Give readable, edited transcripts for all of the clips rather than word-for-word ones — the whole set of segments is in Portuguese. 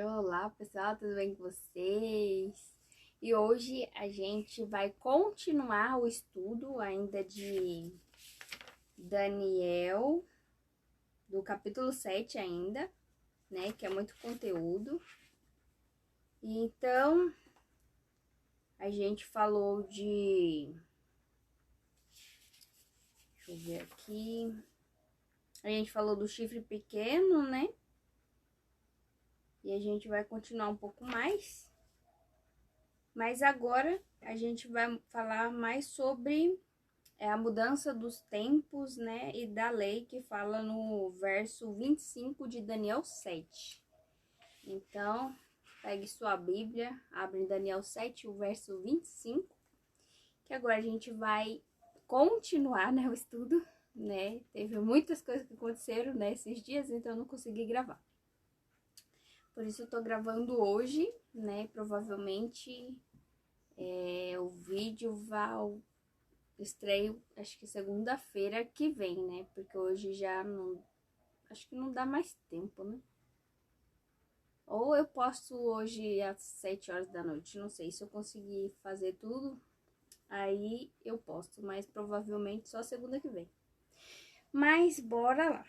Olá pessoal, tudo bem com vocês? E hoje a gente vai continuar o estudo ainda de Daniel, do capítulo 7 ainda, né? Que é muito conteúdo. E então, a gente falou de... Deixa eu ver aqui. A gente falou do chifre pequeno, né? E a gente vai continuar um pouco mais. Mas agora a gente vai falar mais sobre a mudança dos tempos, né, e da lei, que fala no verso 25 de Daniel 7. Então, pegue sua Bíblia, abre em Daniel 7, o verso 25, que agora a gente vai continuar, né, o estudo, né? Teve muitas coisas que aconteceram, né, esses dias, então eu não consegui gravar. Por isso eu tô gravando hoje, né, provavelmente o vídeo vai estreio, acho que segunda-feira que vem, né? Porque hoje já não... Acho que não dá mais tempo, né? Ou eu posto hoje às 7 horas da noite, não sei. Se eu conseguir fazer tudo, aí eu posto. Mas provavelmente só segunda que vem. Mas bora lá.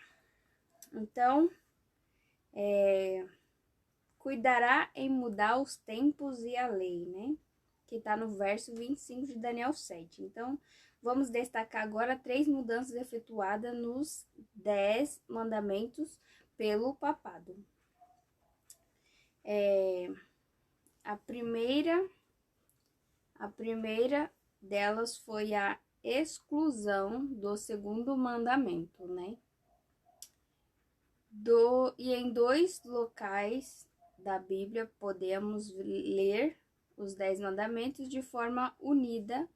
Então, cuidará em mudar os tempos e a lei, né? Que tá no verso 25 de Daniel 7. Então, vamos destacar agora 3 mudanças efetuadas nos 10 mandamentos pelo papado. A primeira delas foi a exclusão do segundo mandamento, né? E em 2 locais da Bíblia podemos ler os 10 mandamentos de forma unida.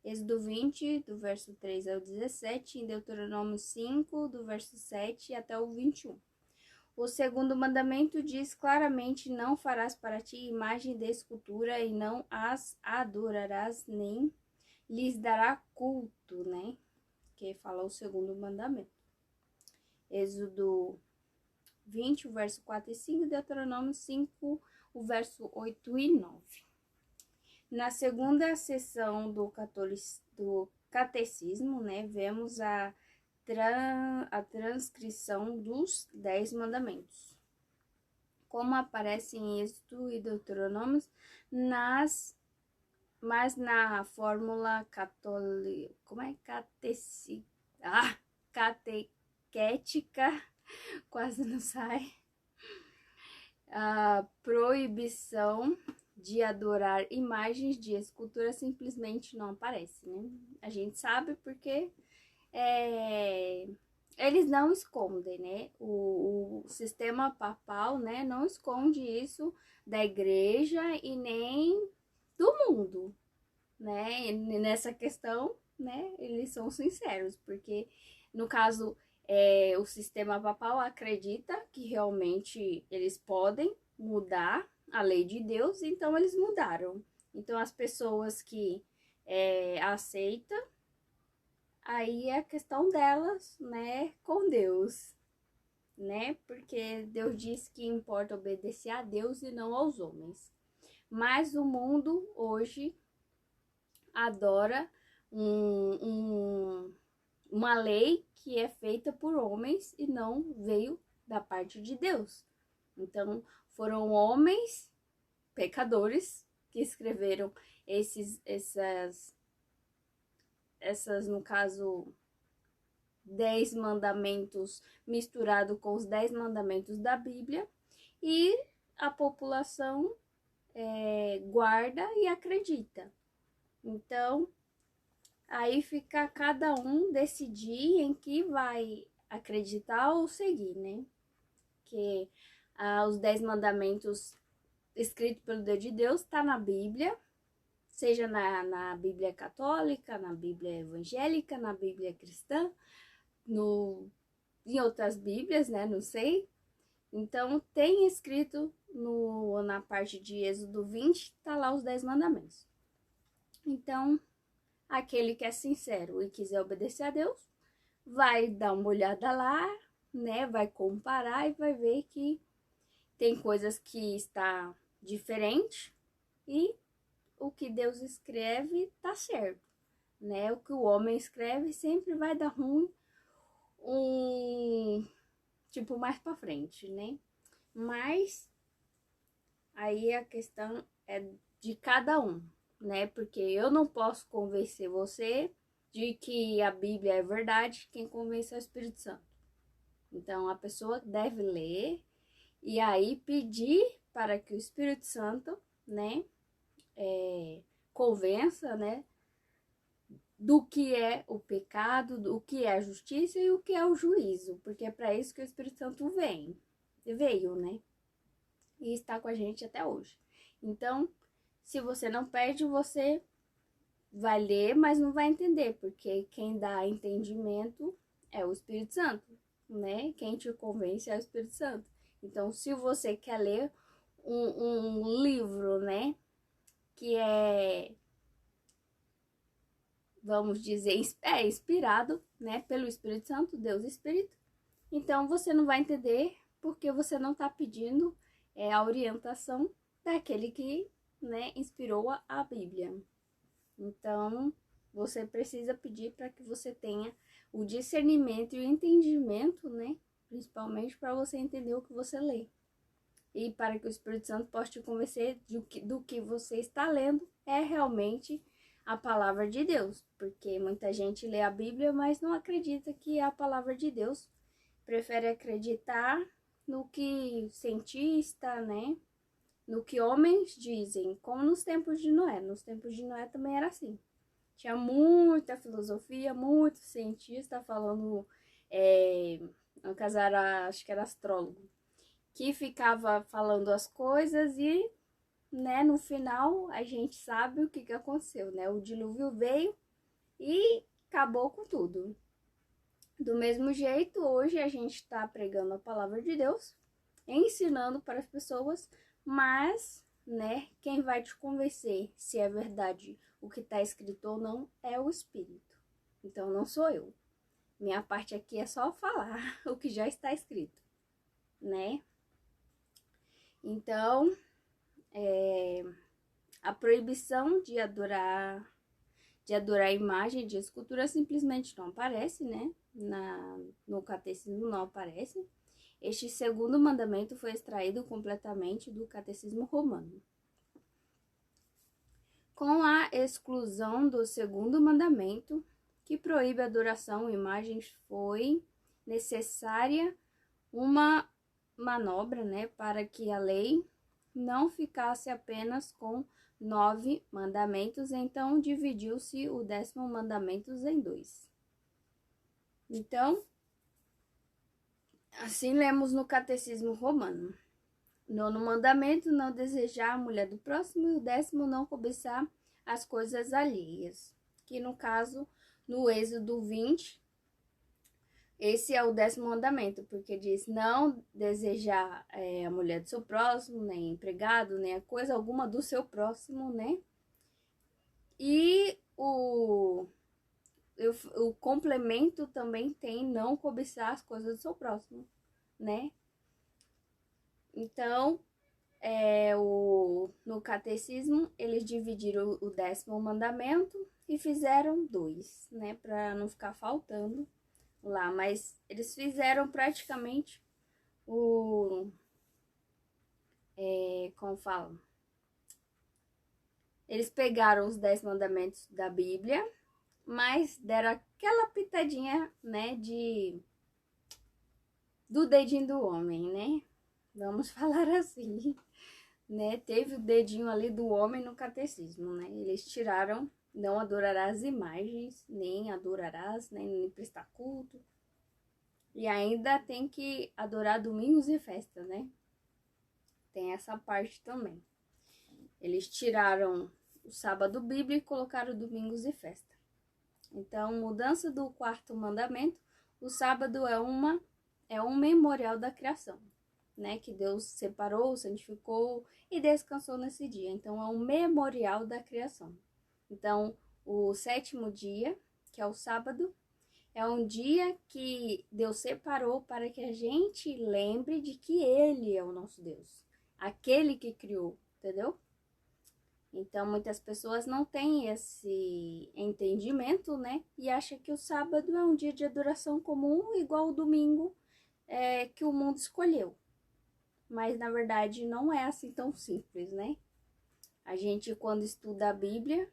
Êxodo 20, do verso 3 ao 17, em Deuteronômio 5, do verso 7 até o 21. O segundo mandamento diz claramente: não farás para ti imagem de escultura e não as adorarás, nem lhes dará culto, né? Que fala o segundo mandamento. Êxodo 20, o verso 4 e 5, Deuteronômio 5, o verso 8 e 9. Na segunda sessão do catecismo, né, vemos a transcrição dos 10 mandamentos, como aparece em Êxodo e Deuteronômio, mas na fórmula católica, catequética, quase não sai, a proibição de adorar imagens de escultura simplesmente não aparece, né? A gente sabe porque eles não escondem, né? O sistema papal, né, não esconde isso da igreja e nem do mundo, né? E nessa questão, né, eles são sinceros, porque no caso o sistema papal acredita que realmente eles podem mudar a lei de Deus, então eles mudaram. Então as pessoas que aceitam, aí é a questão delas, né, com Deus, né? Porque Deus diz que importa obedecer a Deus e não aos homens. Mas o mundo hoje adora uma lei que é feita por homens e não veio da parte de Deus. Então, foram homens pecadores que escreveram essas, no caso, 10 mandamentos misturado com os 10 mandamentos da Bíblia, e a população guarda e acredita. Então, aí fica cada um decidir em que vai acreditar ou seguir, né? Que os 10 mandamentos escritos pelo Deus de Deus está na Bíblia, seja na Bíblia católica, na Bíblia evangélica, na Bíblia cristã, em outras Bíblias, né? Não sei. Então, tem escrito na parte de Êxodo 20, tá lá os 10 mandamentos. Então, aquele que é sincero e quiser obedecer a Deus, vai dar uma olhada lá, né? Vai comparar e vai ver que tem coisas que está diferente e o que Deus escreve tá certo, né? O que o homem escreve sempre vai dar ruim, tipo mais para frente, né? Mas aí a questão é de cada um, né? Porque eu não posso convencer você de que a Bíblia é verdade, quem convence é o Espírito Santo. Então a pessoa deve ler e aí pedir para que o Espírito Santo, né, convença, né, do que é o pecado, do que é a justiça e o que é o juízo, porque é para isso que o Espírito Santo veio, né, e está com a gente até hoje. Então, se você não pede, você vai ler, mas não vai entender, porque quem dá entendimento é o Espírito Santo, né? Quem te convence é o Espírito Santo. Então, se você quer ler um livro, né, que é, vamos dizer, inspirado, né, pelo Espírito Santo, Deus Espírito, então você não vai entender porque você não está pedindo a orientação daquele que, né, inspirou a Bíblia. Então, você precisa pedir para que você tenha o discernimento e o entendimento, né? Principalmente para você entender o que você lê. E para que o Espírito Santo possa te convencer do que você está lendo é realmente a palavra de Deus. Porque muita gente lê a Bíblia, mas não acredita que é a palavra de Deus. Prefere acreditar no que cientista, né? No que homens dizem, como nos tempos de Noé. Nos tempos de Noé também era assim. Tinha muita filosofia, muito cientista falando, no caso era, acho que era astrólogo, que ficava falando as coisas e, né, no final a gente sabe o que aconteceu, né? O dilúvio veio e acabou com tudo. Do mesmo jeito, hoje a gente está pregando a palavra de Deus, ensinando para as pessoas, mas, né, quem vai te convencer se é verdade o que está escrito ou não é o Espírito. Então, não sou eu. Minha parte aqui é só falar o que já está escrito, né? Então, a proibição de adorar a imagem de escultura simplesmente não aparece, né? No catecismo não aparece. Este segundo mandamento foi extraído completamente do catecismo romano. Com a exclusão do segundo mandamento, que proíbe a adoração a imagens, foi necessária uma manobra, né, para que a lei não ficasse apenas com 9 mandamentos, então dividiu-se o 10º mandamento em 2. Então, assim lemos no Catecismo Romano. 9º mandamento, não desejar a mulher do próximo, e o 10º, não cobiçar as coisas alheias. Que no caso, no Êxodo 20, esse é o 10º mandamento, porque diz não desejar a mulher do seu próximo, nem empregado, nem a coisa alguma do seu próximo, né? E o complemento também tem não cobiçar as coisas do seu próximo, né? Então, no catecismo, eles dividiram o 10º mandamento e fizeram 2, né? Para não ficar faltando lá, mas eles fizeram praticamente como fala? Eles pegaram os 10 mandamentos da Bíblia, mas deram aquela pitadinha, né, do dedinho do homem, né? Vamos falar assim, né? Teve o dedinho ali do homem no catecismo, né? Eles tiraram, não adorarás imagens, nem adorarás, nem prestar culto. E ainda tem que adorar domingos e festa, né? Tem essa parte também. Eles tiraram o sábado bíblico e colocaram domingos e festa. Então, mudança do 4º mandamento, o sábado é um memorial da criação, né? Que Deus separou, santificou e descansou nesse dia. Então, é um memorial da criação. Então, o 7º dia, que é o sábado, É um dia que Deus separou para que a gente lembre de que Ele é o nosso Deus, aquele que criou, entendeu? Então, muitas pessoas não têm esse entendimento, né? E acham que o sábado é um dia de adoração comum, igual o domingo que o mundo escolheu. Mas, na verdade, não é assim tão simples, né? A gente, quando estuda a Bíblia,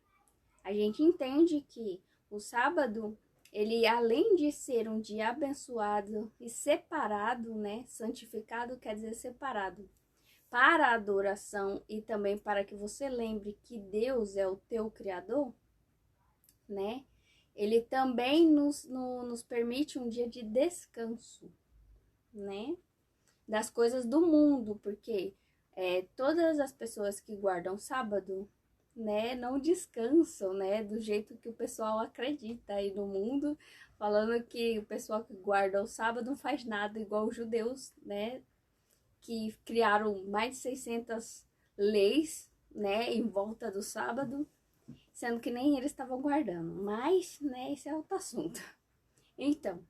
a gente entende que o sábado, ele além de ser um dia abençoado e separado, né? Santificado quer dizer separado para a adoração e também para que você lembre que Deus é o teu Criador, né? Ele também nos permite um dia de descanso, né? Das coisas do mundo, porque todas as pessoas que guardam sábado, né, não descansam, né, do jeito que o pessoal acredita aí no mundo, falando que o pessoal que guarda o sábado não faz nada igual os judeus, né, que criaram mais de 600 leis, né, em volta do sábado, sendo que nem eles estavam guardando. Mas, né, esse é outro assunto. Então,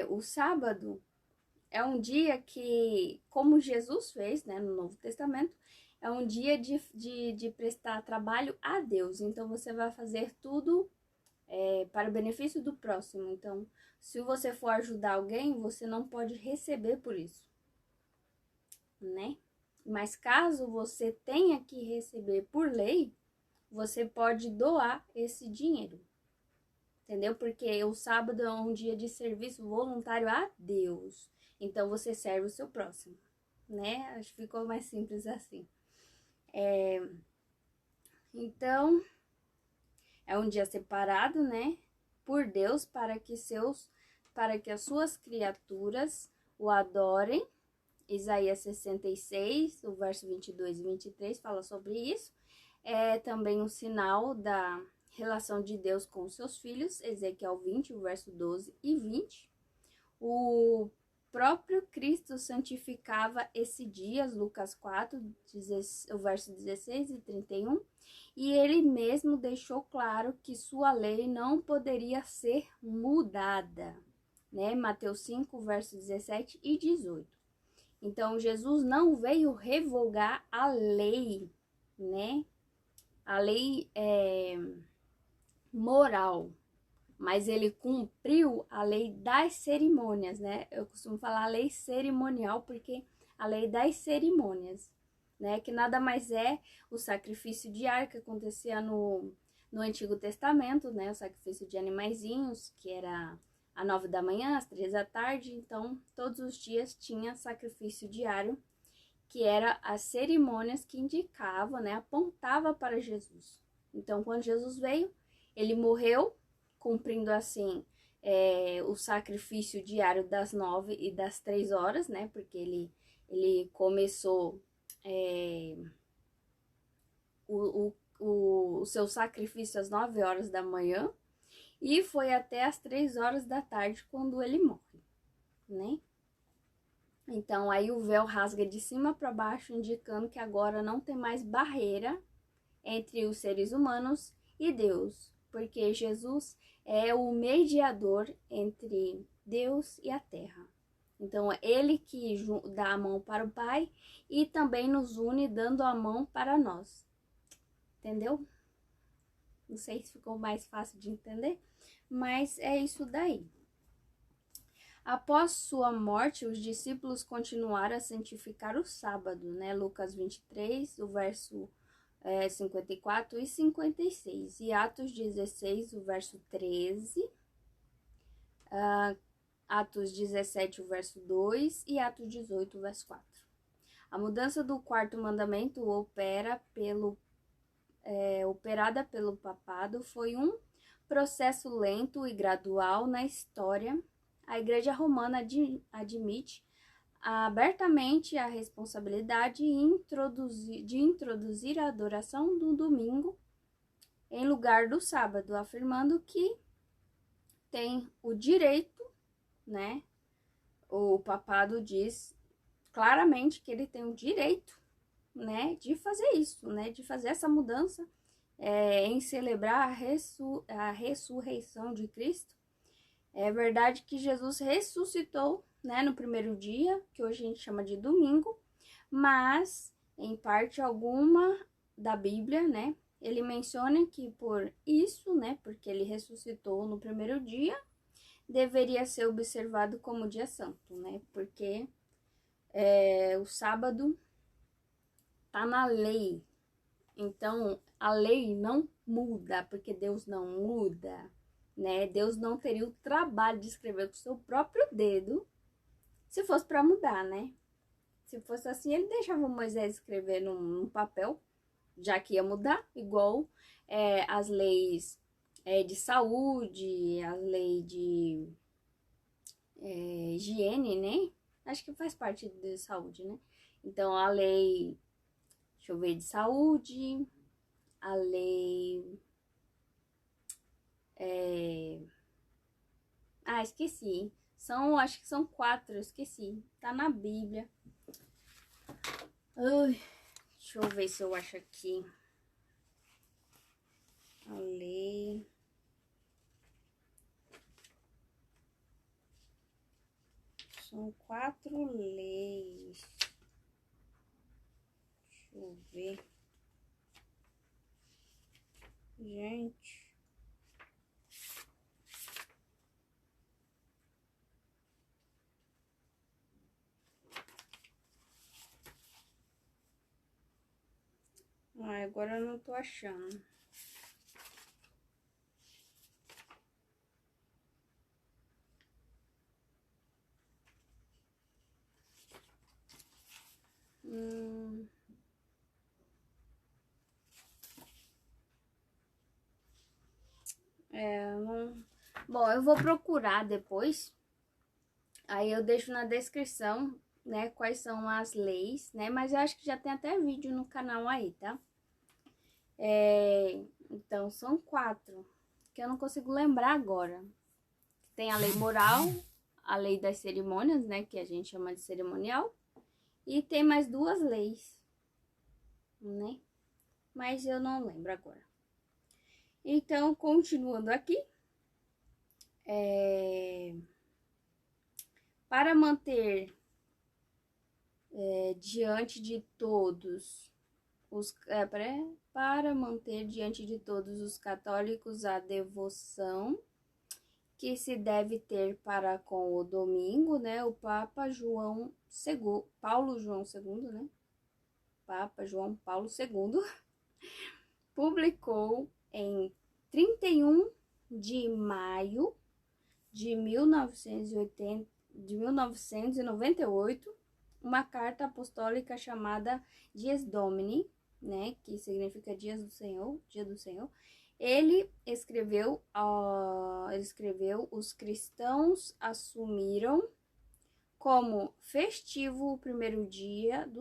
o sábado é um dia que, como Jesus fez, né, no Novo Testamento, é um dia de prestar trabalho a Deus. Então, você vai fazer tudo para o benefício do próximo. Então, se você for ajudar alguém, você não pode receber por isso, né? Mas caso você tenha que receber por lei, você pode doar esse dinheiro, entendeu? Porque o sábado é um dia de serviço voluntário a Deus. Então você serve o seu próximo, né? Acho que ficou mais simples assim. Então, é um dia separado, né? Por Deus para que as suas criaturas o adorem. Isaías 66, o verso 22 e 23 fala sobre isso. É também um sinal da relação de Deus com os seus filhos, Ezequiel 20, o verso 12 e 20. O próprio Cristo santificava esse dia, Lucas 4, o verso 16 e 31, e ele mesmo deixou claro que sua lei não poderia ser mudada, né? Mateus 5, verso 17 e 18. Então, Jesus não veio revogar a lei, né? A lei moral, mas ele cumpriu a lei das cerimônias, né? Eu costumo falar a lei cerimonial porque a lei das cerimônias, né? Que nada mais é o sacrifício diário que acontecia no Antigo Testamento, né? O sacrifício de animaizinhos, que era às 9 da manhã, às 3 da tarde. Então, todos os dias tinha sacrifício diário, que era as cerimônias que indicavam, né? Apontava para Jesus. Então, quando Jesus veio, ele morreu, cumprindo assim o sacrifício diário das 9 e das 3 horas, né? Porque ele começou o seu sacrifício às 9 horas da manhã e foi até às 3 horas da tarde quando ele morre, né? Então, aí o véu rasga de cima para baixo, indicando que agora não tem mais barreira entre os seres humanos e Deus, porque Jesus é o mediador entre Deus e a terra. Então, é ele que dá a mão para o Pai e também nos une dando a mão para nós. Entendeu? Não sei se ficou mais fácil de entender, mas é isso daí. Após sua morte, os discípulos continuaram a santificar o sábado, né? Lucas 23, o verso 54 e 56. E Atos 16, o verso 13. Atos 17, o verso 2. E Atos 18, o verso 4. A mudança do quarto mandamento operada pelo papado foi um processo lento e gradual na história. A Igreja Romana admite abertamente a responsabilidade de introduzir a adoração do domingo em lugar do sábado, afirmando que tem o direito, né? O papado diz claramente que ele tem o direito, né, de fazer isso, né, de fazer essa mudança em celebrar a ressurreição de Cristo. É verdade que Jesus ressuscitou, né, no primeiro dia, que hoje a gente chama de domingo, mas em parte alguma da Bíblia, né, ele menciona que por isso, né, porque ele ressuscitou no primeiro dia, deveria ser observado como dia santo, né, porque o sábado tá na lei. Então, a lei não muda, porque Deus não muda, né? Deus não teria o trabalho de escrever com o seu próprio dedo se fosse para mudar, né? Se fosse assim, ele deixava Moisés escrever num papel, já que ia mudar, igual as leis de saúde, a lei de higiene, né? Acho que faz parte de saúde, né? Então, a lei, deixa eu ver, de saúde, a lei. Esqueci. Acho que são 4, eu esqueci. Tá na Bíblia. Ai, deixa eu ver se eu acho aqui. A lei. São 4 leis. Deixa eu ver. Gente. Agora eu não tô achando. Não... Bom, eu vou procurar depois. Aí eu deixo na descrição, né, quais são as leis, né? Mas eu acho que já tem até vídeo no canal aí, tá? Então, são 4, que eu não consigo lembrar agora. Tem a lei moral, a lei das cerimônias, né, que a gente chama de cerimonial. E tem mais 2 leis, né? Mas eu não lembro agora. Então, continuando aqui. Para manter diante de todos para manter diante de todos os católicos a devoção que se deve ter para com o domingo, né? O Papa João II, Paulo João II, né? Papa João Paulo II publicou em 31 de maio de 1998 uma carta apostólica chamada Dies Domini, né, que significa Dias do Senhor, Dia do Senhor. Ele escreveu, os cristãos assumiram como festivo o primeiro dia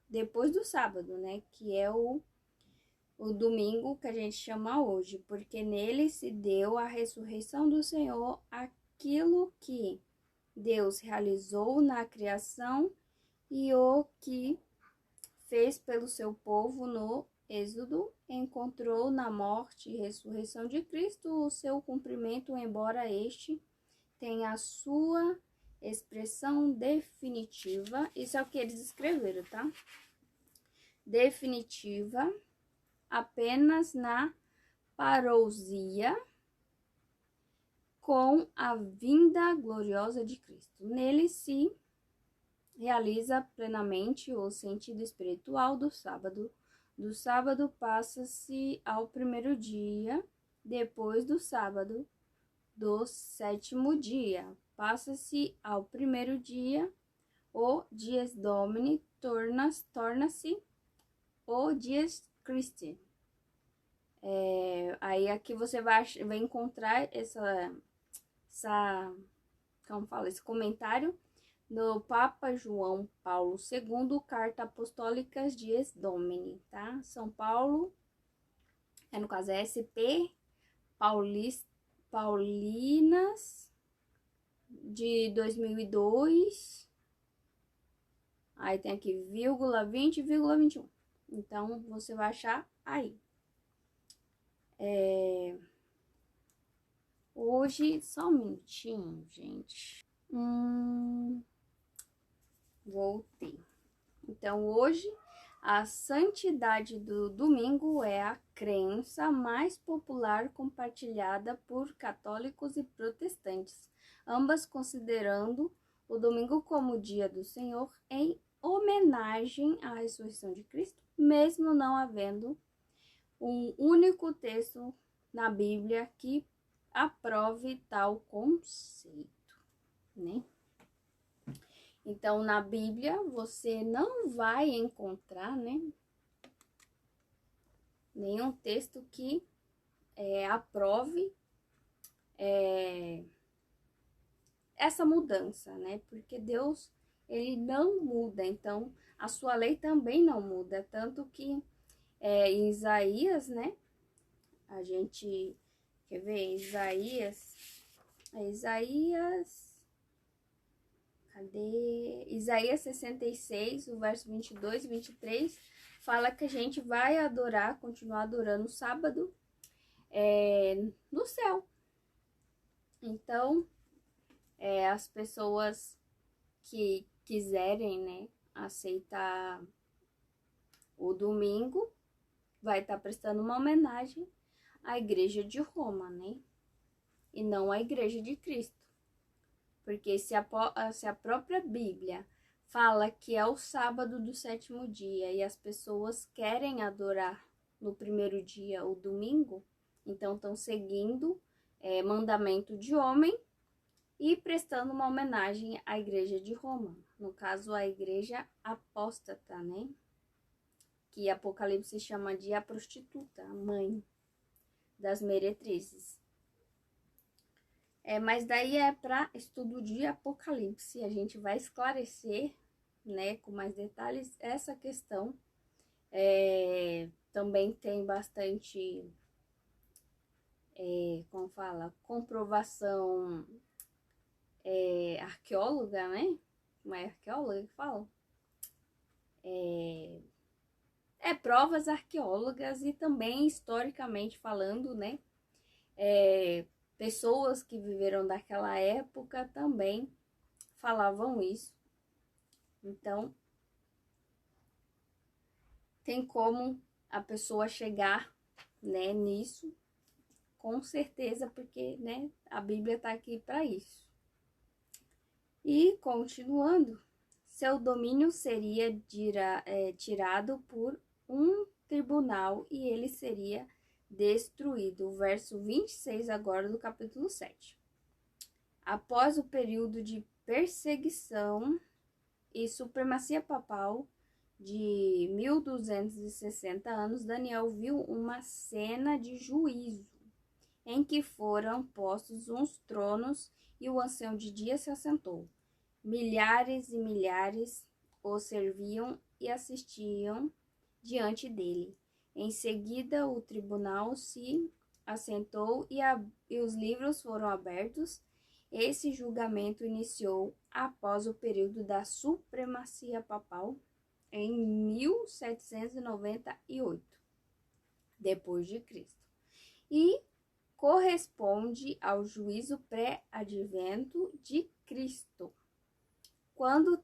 depois do sábado, né, que é o domingo que a gente chama hoje, porque nele se deu a ressurreição do Senhor, aquilo que Deus realizou na criação e o que fez pelo seu povo no Êxodo, encontrou na morte e ressurreição de Cristo o seu cumprimento, embora este tenha a sua expressão definitiva. Isso é o que eles escreveram, tá? Definitiva apenas na parousia com a vinda gloriosa de Cristo. Nele se realiza plenamente o sentido espiritual do sábado. Do sábado passa-se ao primeiro dia, depois do sábado, do 7º dia. Passa-se ao primeiro dia, o Dies Domini torna-se o Dies Christi. Aí aqui você vai encontrar como fala, esse comentário no Papa João Paulo II, Carta Apostólicas Dies Domini, tá? São Paulo, no caso é SP Paulinas de 2002. Aí tem aqui vírgula 20, vírgula 21. Então, você vai achar aí. Hoje, só um minutinho, gente. Voltei. Então, hoje, a santidade do domingo é a crença mais popular compartilhada por católicos e protestantes, ambas considerando o domingo como dia do Senhor em homenagem à ressurreição de Cristo, mesmo não havendo um único texto na Bíblia que aprove tal conceito, né? Então, na Bíblia, você não vai encontrar, né, nenhum texto que aprove essa mudança, né? Porque Deus, ele não muda, então a sua lei também não muda. Tanto que em Isaías, né, a gente quer ver Cadê? Isaías 66, o verso 22 e 23, fala que a gente vai adorar, continuar adorando o sábado no céu. Então, as pessoas que quiserem, né, aceitar o domingo, vai estar prestando uma homenagem à Igreja de Roma, né? E não à Igreja de Cristo. Porque se a própria Bíblia fala que é o sábado do 7º dia e as pessoas querem adorar no primeiro dia, o domingo, então estão seguindo mandamento de homem e prestando uma homenagem à Igreja de Roma. No caso, a Igreja apóstata, né? Que Apocalipse chama de a prostituta, a mãe das meretrizes. Mas daí é para estudo de Apocalipse. A gente vai esclarecer, né, com mais detalhes essa questão. Também tem bastante, comprovação arqueóloga, né? Não é arqueóloga que fala? Provas arqueólogas e também historicamente falando, né? Pessoas que viveram daquela época também falavam isso. Então, tem como a pessoa chegar, né, nisso, com certeza, porque, né, a Bíblia está aqui para isso. E, continuando, seu domínio seria tirado por um tribunal e ele seria destruído. O verso 26 agora do capítulo 7. Após o período de perseguição e supremacia papal de 1260 anos, Daniel viu uma cena de juízo, em que foram postos uns tronos e o ancião de dia se assentou. Milhares e milhares o serviam e assistiam diante dele. Em seguida, o tribunal se assentou e os livros foram abertos. Esse julgamento iniciou após o período da supremacia papal em 1798, depois de Cristo, e corresponde ao juízo pré-advento de Cristo. Quando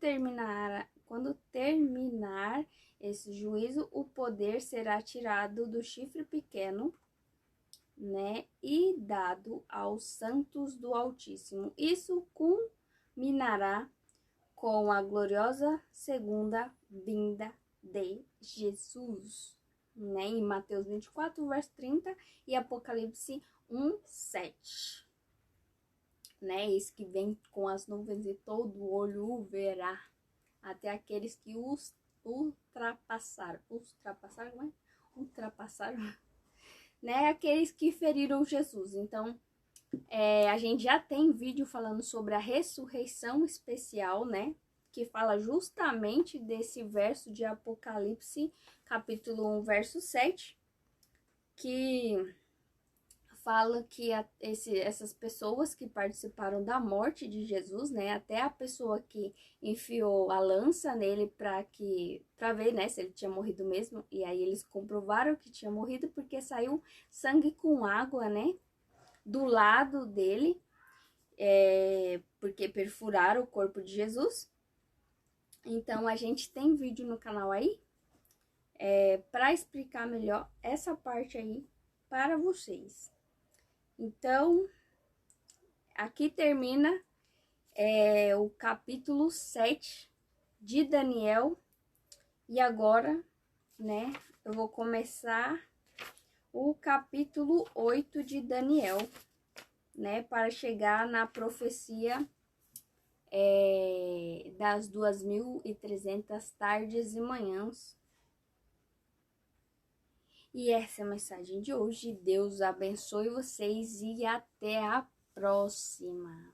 terminar esse juízo, o poder será tirado do chifre pequeno, né, e dado aos santos do Altíssimo. Isso culminará com a gloriosa segunda vinda de Jesus, né, em Mateus 24, verso 30 e Apocalipse 1:7. Né, esse que vem com as nuvens e todo olho o verá, até aqueles que os ultrapassaram, né, aqueles que feriram Jesus. Então, a gente já tem vídeo falando sobre a ressurreição especial, né, que fala justamente desse verso de Apocalipse, capítulo 1, verso 7, que fala que essas pessoas que participaram da morte de Jesus, né, até a pessoa que enfiou a lança nele para ver, né, se ele tinha morrido mesmo, e aí eles comprovaram que tinha morrido porque saiu sangue com água, né, do lado dele, porque perfuraram o corpo de Jesus. Então a gente tem vídeo no canal aí para explicar melhor essa parte aí para vocês. Então, aqui termina o capítulo 7 de Daniel. E agora, né, eu vou começar o capítulo 8 de Daniel, né, para chegar na profecia das 2300 tardes e manhãs. E essa é a mensagem de hoje. Deus abençoe vocês e até a próxima.